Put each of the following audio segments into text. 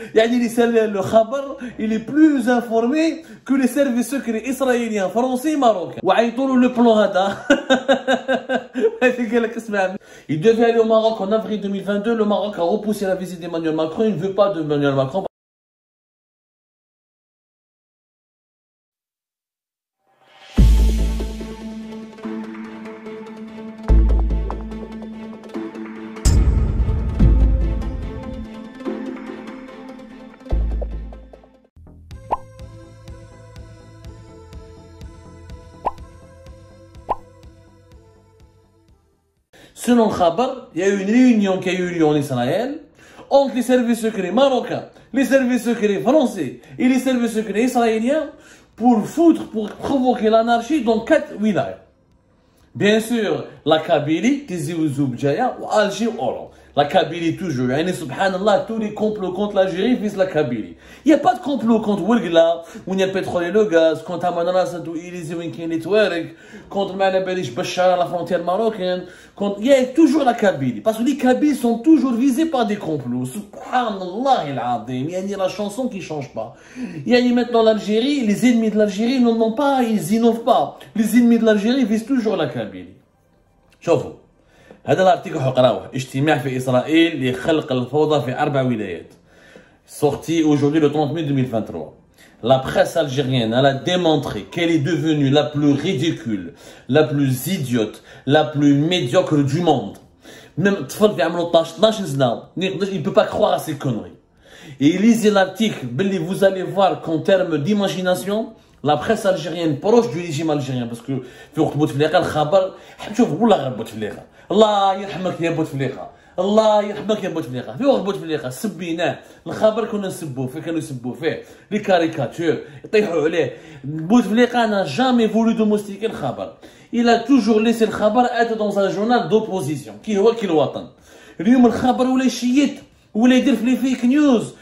Le khabar, il est plus informé que les services secrets israéliens, français et marocains. Le plan hada. Il devait aller au Maroc en avril 2022. Le Maroc a repoussé la visite d'Emmanuel Macron. Il ne veut pas d'Emmanuel Macron. Selon le Khabar, il y a eu une réunion qui a eu lieu en Israël entre les services secrets marocains, les services secrets français et les services secrets israéliens pour provoquer l'anarchie dans 4 wilayas. Bien sûr, la Kabylie, Tizi Ouzou Bjaya, ou Alger ou Oran. La Kabylie toujours. Et subhanallah, tous les complots contre l'Algérie visent la Kabylie. Il n'y a pas de complot contre Wilgla, où il y a le pétrole et le gaz, contre Aman Assad ou Élysée Winkin et Touareg, contre Malabelish Bachar à la frontière marocaine. Il y a toujours la Kabylie. Parce que les Kabyles sont toujours visés par des complots. Subhanallah il y a la chanson qui ne change pas. Il y a maintenant l'Algérie, les ennemis de l'Algérie n'en pas, ils innovent pas. Les ennemis de l'Algérie visent toujours la Kabylie. شوفوا هذا الارتيكل حقراوه اجتماع في اسرائيل لخلق الفوضى في 4 ولايات sorti aujourd'hui le 30 mai 2023. La presse algérienne elle a démontré qu'elle est devenue la plus ridicule, la plus idiote, la plus médiocre du monde. Même طفل في عمره 12 سنه il ne peut pas croire à ces conneries. Et lisez l'article, vous allez voir qu'en termes d'imagination la presse algérienne proche du régime algérien parce que في وقت بوتفليقه الخبر شوف والله غير بوتفليقه الله يرحمك يا بوتفليقه الله يرحمك يا بوتفليقه في وقت بوتفليقه سبيناه الخبر كنا نسبوه فيه كانوا يسبوه فيه لي كاريكاتور يطيحوا عليه بوتفليقه n'a jamais voulu domestiquer الخبر il a toujours laissé الخبر être dans un journal d'opposition كي هو كي الوطن اليوم الخبر ولا يشيت ولا يدير في لي فيك نيوز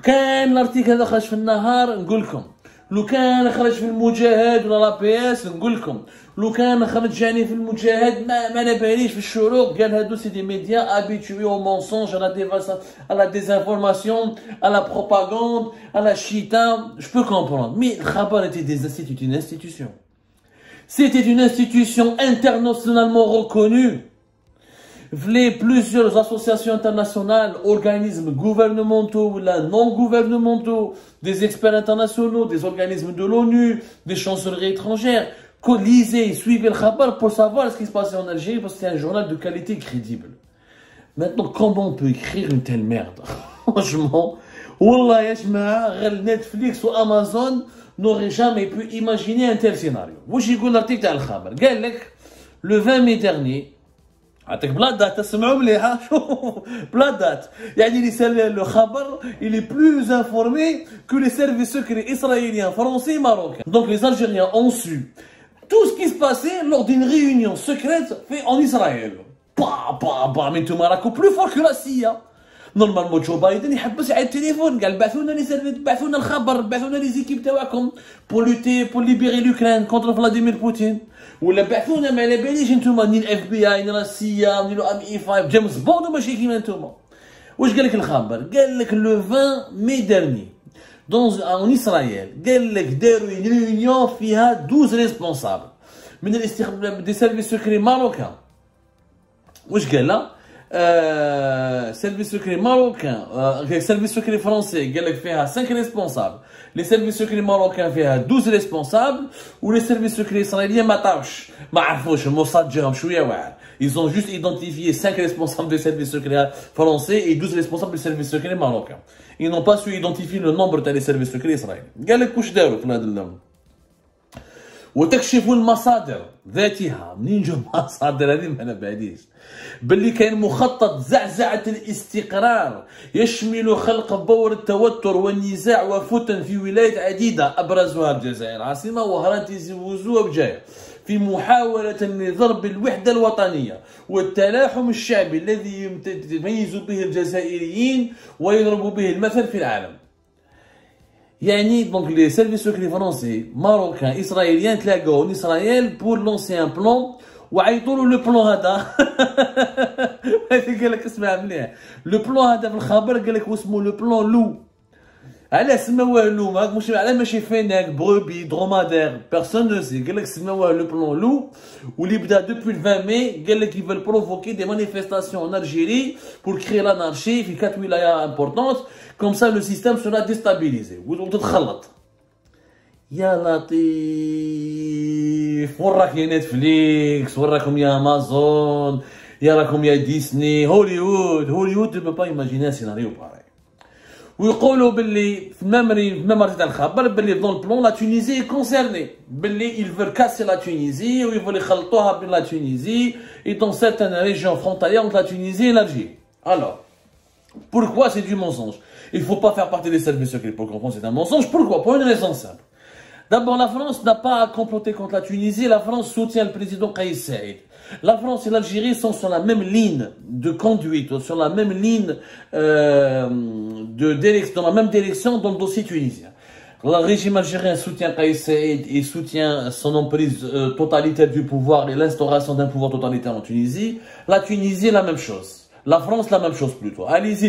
كان الارتيكل هذا خرج في النهار نقول لكم لو كان خرج في المجاهد ولا لا بي اس نقول لكم لو كان خرج يعني في المجاهد ما على باليش في الشروق قال هادو سي دي ميديا ابيتوي او مونسونج à la désinformation à la propagande à la chita je peux comprendre mais le Khabar était une institution c'était une institution internationalement reconnue. Plusieurs associations internationales, organismes gouvernementaux ou non gouvernementaux, des experts internationaux, des organismes de l'ONU, des chancelleries étrangères, lisez, suivez le Khabar pour savoir ce qui se passait en Algérie parce que c'est un journal de qualité crédible. Maintenant, comment on peut écrire une telle merde? Franchement, Wallah ya jma'a, Netflix ou Amazon n'auraient jamais pu imaginer un tel scénario. Vous j'écoute l'article de Khabar. Le 20 mai dernier, عطيك بلا دات تسمعوا مليحه بلا دات يعني le Khabar il est plus informé que les services secrets israéliens, français et marocains. Donc les Algériens ont su tout ce qui se passait lors d'une réunion secrète faite en Israël. Mais tout Marocco plus fort que la CIA. Normalement Joe Biden يحبس على التليفون قال بعثوا لنا لي سيرفيس بعثوا لنا الخبر بعثوا لنا لي زيكيب تاعكم pour lutter pour libérer l'Ukraine contre Vladimir Poutine ولا بعثونا ما على باليش نتوما ني الاف بي اي ني لا سي ام ني لو ام اي 5 جيمس بوند ماشي كيما نتوما واش قال لك الخبر قال لك لو 20 مي ديرني en Israël قال لك داروا une réunion فيها 12 responsables من الاستخدام دي سيرفيس سكري ماروكان واش قال لا service secret marocain, service secret français, il y a 5 responsables. Les services secrets marocains, il y a 12 responsables. Ou les services secrets israéliens, ils ont juste identifié 5 responsables des services secrets français et 12 responsables des services secrets marocains. Ils n'ont pas su identifier le nombre des services secrets israéliens. قال لك واش داروا في هذا اليوم وتكشف المصادر ذاتها منين جو المصادر هذه ما على باليش باللي كاين مخطط زعزعة الاستقرار يشمل خلق بور التوتر والنزاع وفتن في ولايات عديدة أبرزها الجزائر العاصمة وهران تيزي وزو وبجاية في محاولة لضرب الوحدة الوطنية والتلاحم الشعبي الذي يتميز به الجزائريين ويضرب به المثل في العالم. يعني donc les services secrets français, marocains, israéliens تلاقوا en Israël pour lancer un plan وعيطوا له لو بلون هذا قال لك اسمع مليح لو بلون هذا في الخبر قال لك واسمو لو بلون لو علاه سماوه لو مش علاه ماشي فيناك بروبي درومادير بيرسون نو سي قال لك سماوه لو بلون لو واللي بدا دوبوي 20 ماي قال لك يفال بروفوكي دي مانيفيستاسيون ان الجيري بور كري لانارشي في 4 ولايات امبورطونت كوم سا لو سيستيم سورا ديستابيليزي وتتخلط يا لطيف وراك يا نتفليكس وراكم يا امازون يا راكم يا ديسني هوليوود دو با ايماجيني سيناريو باغي ويقولوا باللي في ميموري تاع الخبر باللي دون البلون لا تونيزي كونسيرني باللي يفور كاسي لا تونيزي ويفور يخلطوها بين لا تونيزي اي دون سيرتان ريجيون فرونتاليير انت لا تونيزي et l'Algérie. Alors pourquoi c'est du mensonge? Il faut pas faire partie des services secrets pour comprendre c'est un mensonge. Pourquoi? Pour une raison simple. D'abord, la France n'a pas à comploter contre la Tunisie. La France soutient le président Kais Saïed. La France et l'Algérie sont sur la même ligne de conduite, sur la même ligne dans la même direction dans le dossier tunisien. Le régime algérien soutient Kais Saïed et soutient son emprise totalitaire du pouvoir et l'instauration d'un pouvoir totalitaire en Tunisie. La Tunisie, la même chose. La France, la même chose plutôt. Allez-y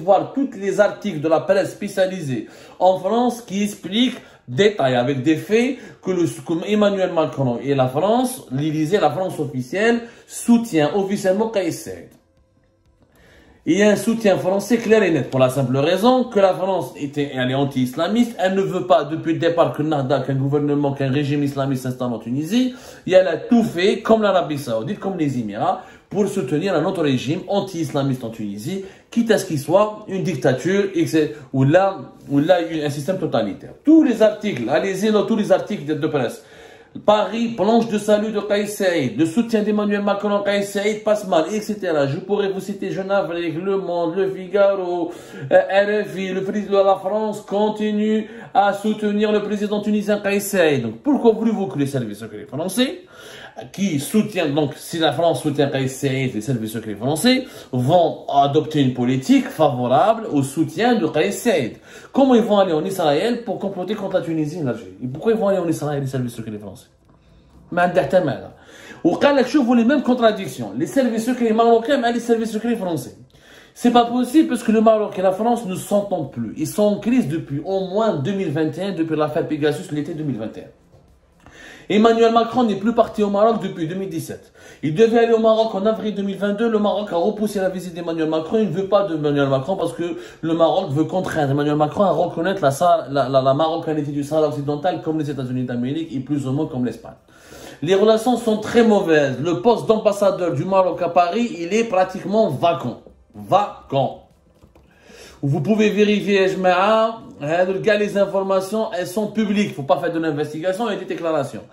voir tous les articles de la presse spécialisée en France qui expliquent détail avec des faits que comme Emmanuel Macron et la France, l'Élysée, la France officielle, soutient officiellement Kais Saïed. Il y a un soutien français clair et net pour la simple raison que la France elle est anti-islamiste. Elle ne veut pas depuis le départ que Nahda, qu'un gouvernement, qu'un régime islamiste s'installe en Tunisie. Et elle a tout fait, comme l'Arabie Saoudite, comme les Émirats, pour soutenir un autre régime anti-islamiste en Tunisie, quitte à ce qu'il soit une dictature ou là un système totalitaire. Tous les articles, allez-y dans tous les articles de presse. Paris, planche de salut de Kais Saïed, de soutien d'Emmanuel Macron, Kais Saïed passe mal, etc. Je pourrais vous citer Jeune Afrique, Le Monde, Le Figaro, RFI, le président de la France continue à soutenir le président tunisien Kais Saïed. Donc pourquoi voulez-vous que les services secrets français qui soutiennent, donc si la France soutient Kais Saïed, les services secrets français vont adopter une politique favorable au soutien de Kais Saïed. Comment ils vont aller en Israël pour comploter contre la Tunisie et l'Algérie? Et pourquoi ils vont aller en Israël, les services secrets français? ما عنده حتى معنى. وقال لك شوفوا les mêmes contradictions. Les services secrets marocains et les services secrets français. C'est pas possible parce que le Maroc et la France ne s'entendent plus. Ils sont en crise depuis au moins 2021, depuis l'affaire Pegasus l'été 2021. Emmanuel Macron n'est plus parti au Maroc depuis 2017. Il devait aller au Maroc en avril 2022. Le Maroc a repoussé la visite d'Emmanuel Macron. Il ne veut pas d'Emmanuel Macron parce que le Maroc veut contraindre Emmanuel Macron à reconnaître la marocanité du Sahara occidental comme les États-Unis d'Amérique et plus ou moins comme l'Espagne. Les relations sont très mauvaises. Le poste d'ambassadeur du Maroc à Paris, il est pratiquement vacant. Vacant. Vous pouvez vérifier, les informations, elles sont publiques. Il ne faut pas faire de l'investigation et des déclarations.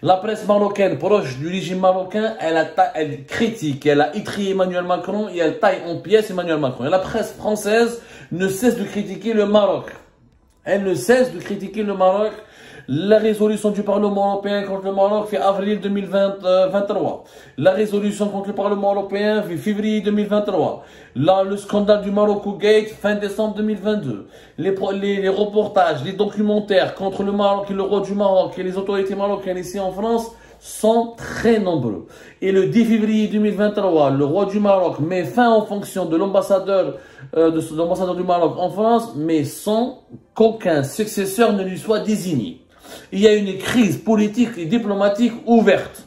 La presse marocaine, proche du régime marocain, elle critique, elle a étrié Emmanuel Macron et elle taille en pièces Emmanuel Macron. Et la presse française ne cesse de critiquer le Maroc. Elle ne cesse de critiquer le Maroc. La résolution du Parlement européen contre le Maroc fait avril 2023. La résolution contre le Parlement européen fait février 2023. Là, le scandale du Morocco Gate fin décembre 2022. Les reportages, les documentaires contre le Maroc et le roi du Maroc et les autorités marocaines ici en France sont très nombreux. Et le 10 février 2023, le roi du Maroc met fin aux fonctions de l'ambassadeur du Maroc en France, mais sans qu'aucun successeur ne lui soit désigné. Il y a une crise politique et diplomatique ouverte.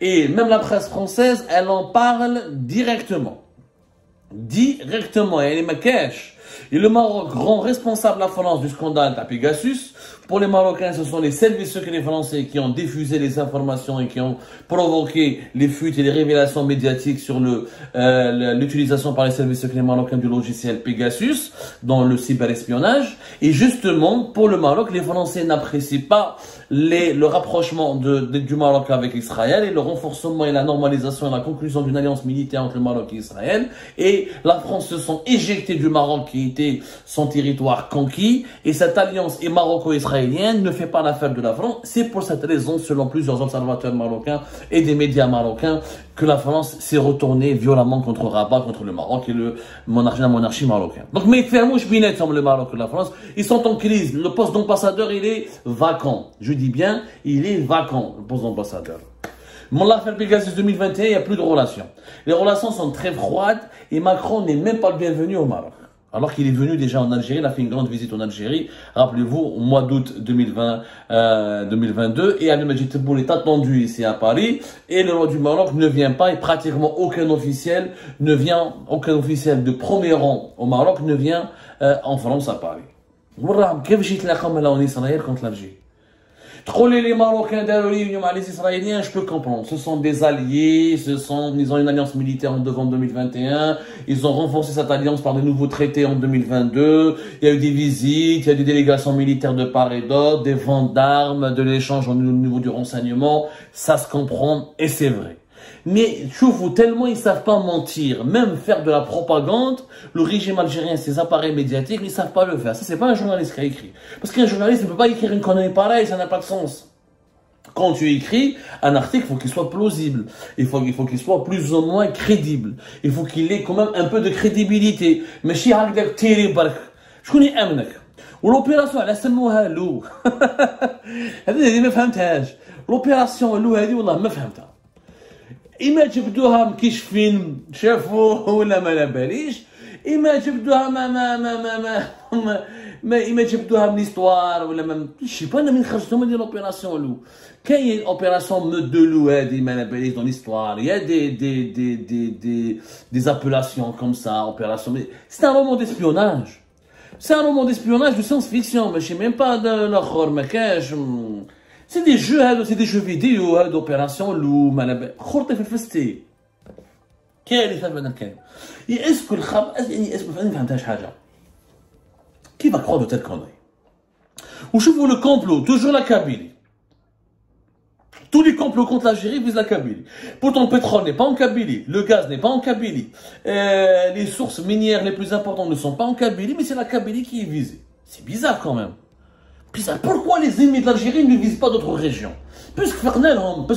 Et même la presse française, elle en parle directement. Directement, elle est ma cache. Et le Maroc rend responsable la France du scandale de Pegasus. Pour les Marocains, ce sont les services secrets français qui ont diffusé les informations et qui ont provoqué les fuites et les révélations médiatiques sur l'utilisation par les services secrets marocains du logiciel Pegasus dans le cyberespionnage. Et justement, pour le Maroc, les Français n'apprécient pas le rapprochement du Maroc avec Israël et le renforcement et la normalisation et la conclusion d'une alliance militaire entre le Maroc et Israël. Et la France se sent éjectée du Maroc qui était son territoire conquis. Et cette alliance est maroco-israélienne ne fait pas l'affaire de la France. C'est pour cette raison, selon plusieurs observateurs marocains et des médias marocains, que la France s'est retournée violemment contre Rabat, contre le Maroc et la monarchie marocaine. Donc, mais fermouche binet comme le Maroc et la France, ils sont en crise. Le poste d'ambassadeur, il est vacant. Je dis bien, il est vacant, le poste d'ambassadeur. Mon l'affaire Pegasus 2021, il n'y a plus de relations. Les relations sont très froides et Macron n'est même pas le bienvenu au Maroc. Alors qu'il est venu déjà en Algérie, il a fait une grande visite en Algérie, rappelez-vous, au mois d'août 2022, et Abdelmadjid Tebboune est attendu ici à Paris, et le roi du Maroc ne vient pas, et pratiquement aucun officiel de premier rang au Maroc ne vient en France à Paris. كيف جيت تلاقاو en Israël contre l'Algérie. Les Marocains les Israéliens, je peux comprendre. Ce sont des alliés, ils ont une alliance militaire en devant 2021. Ils ont renforcé cette alliance par de nouveaux traités en 2022. Il y a eu des visites, il y a des délégations militaires de part et d'autre, des ventes d'armes, de l'échange au niveau du renseignement. Ça se comprend et c'est vrai. Mais vous tellement ils savent pas mentir, même faire de la propagande, le régime algérien, ses appareils médiatiques, ils savent pas le faire. Ça, c'est pas un journaliste qui a écrit. Parce qu'un journaliste ne peut pas écrire une connerie pareille, ça n'a pas de sens. Quand tu écris un article, il faut qu'il soit plausible. Il faut qu'il soit plus ou moins crédible. Il faut qu'il ait quand même un peu de crédibilité. Mais si هكذاك تيري برك شكون يأمنك؟ والأوبيراسيون على سموها لو. هذه ما فهمتهاش. الأوبيراسيون لو هذه والله ما فهمتها. إما جبدوها كيش فيلم شافوه ولا ما باليش، إما جبدوها إما جبدوها من إستوار ولا ما شي با أنا من خرجتهم هذه لوبيراسيون لو. كاين اوبيراسيون دو لو هذه ما باليش دون l'histoire. Il y a des appellations comme ça, opération. C'est un roman d'espionnage. C'est un roman d'espionnage de science-fiction, mais je sais même pas de l'horreur, mais cache. C'est des jeux vidéo d'opération لو ما خرطي في الفستي. كاين اللي فهم هذا الكلام. اسكو الخبر يعني اسكو ما فهمتهاش حاجه. Qui va croire de telles conneries? وشوفوا le complot, toujours la Kabylie. Tous les complots contre l'Algérie visent la Kabylie. Pourtant, le pétrole n'est pas en Kabylie, le gaz n'est pas en Kabylie, les sources minières les plus importantes ne sont pas en Kabylie, mais c'est la Kabylie qui est visée. C'est bizarre quand même. Bizarre. Pourquoi les ennemis de l'Algérie ne visent pas d'autres régions? Parce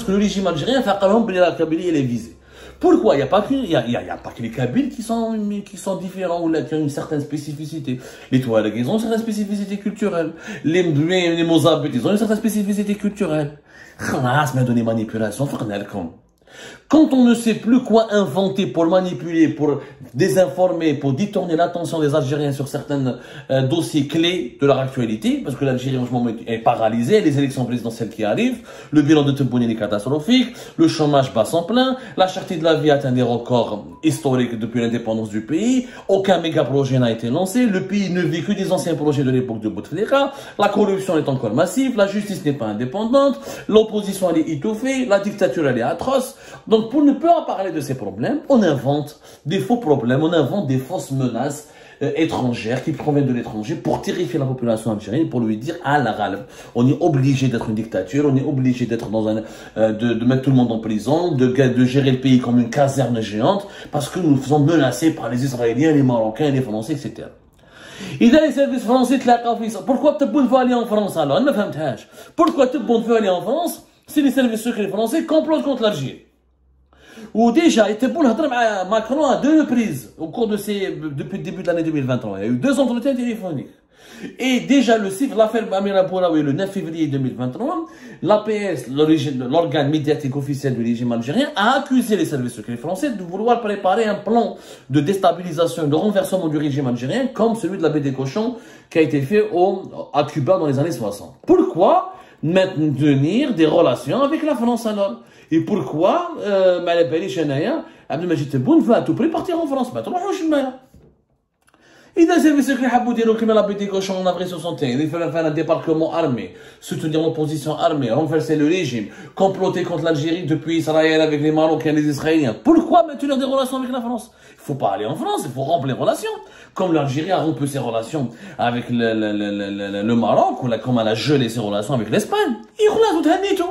que le régime algérien fait que la Kabylie elle est visée. Pourquoi? Il n'y a pas que les Kabyles qui sont différents ou qui ont une certaine spécificité. Les Touaregs, ils ont une certaine spécificité culturelle. Les Mozabites, ils ont une certaine spécificité culturelle. خلاص ما دوني manipulation فقنا لكم. Quand on ne sait plus quoi inventer pour manipuler, pour désinformer, pour détourner l'attention des Algériens sur certains dossiers clés de leur actualité, parce que l'Algérie en ce moment est paralysée, les élections présidentielles qui arrivent, le bilan de Tebboune est catastrophique, le chômage bat son plein, la cherté de la vie atteint des records historiques depuis l'indépendance du pays, aucun méga projet n'a été lancé, le pays ne vit que des anciens projets de l'époque de Bouteflika, la corruption est encore massive, la justice n'est pas indépendante, l'opposition elle est étouffée, la dictature elle est atroce. Donc pour ne pas parler de ces problèmes, on invente des faux problèmes, on invente des fausses menaces étrangères qui proviennent de l'étranger pour terrifier la population algérienne, pour lui dire à la râle. On est obligé d'être une dictature, on est obligé d'être dans de mettre tout le monde en prison, de gérer le pays comme une caserne géante, parce que nous nous faisons menacer par les Israéliens, les Marocains, les Français, etc. إذا les services français تلاقاو في pourquoi Tebboune veut aller en France alors? أنا ما فهمتهاش. Pourquoi Tebboune veut aller en France si les services secrets français complotent contre l'Algérie? Ou déjà, Tebboune a parlé avec Macron à 2 reprises au cours depuis le début de l'année 2023. Il y a eu 2 entretiens téléphoniques. Et déjà, l'affaire Amira Bouraoui, le 9 février 2023, l'APS, l'organe médiatique officiel du régime algérien, a accusé les services secrets français de vouloir préparer un plan de déstabilisation et de renversement du régime algérien, comme celui de la baie des Cochons, qui a été fait à Cuba dans les années 60. Pourquoi maintenir des relations avec la France alors? Et pourquoi Abdelmadjid Tebboune veut à tout prix partir en France? ما تروحوش معايا. إذا السيرفيس سكري حبوا يديروا كيما لا بي دي كوشون en avril 61, il fallait faire un débarquement armé, soutenir l'opposition armée, renverser le régime, comploter contre l'Algérie depuis Israël avec les Marocains et les Israéliens. Pourquoi maintenir des relations avec la France? Il ne faut pas aller en France, il faut rompre les relations. Comme l'Algérie a rompu ses relations avec le Maroc, ou comme elle a gelé ses relations avec l'Espagne. Il y a tout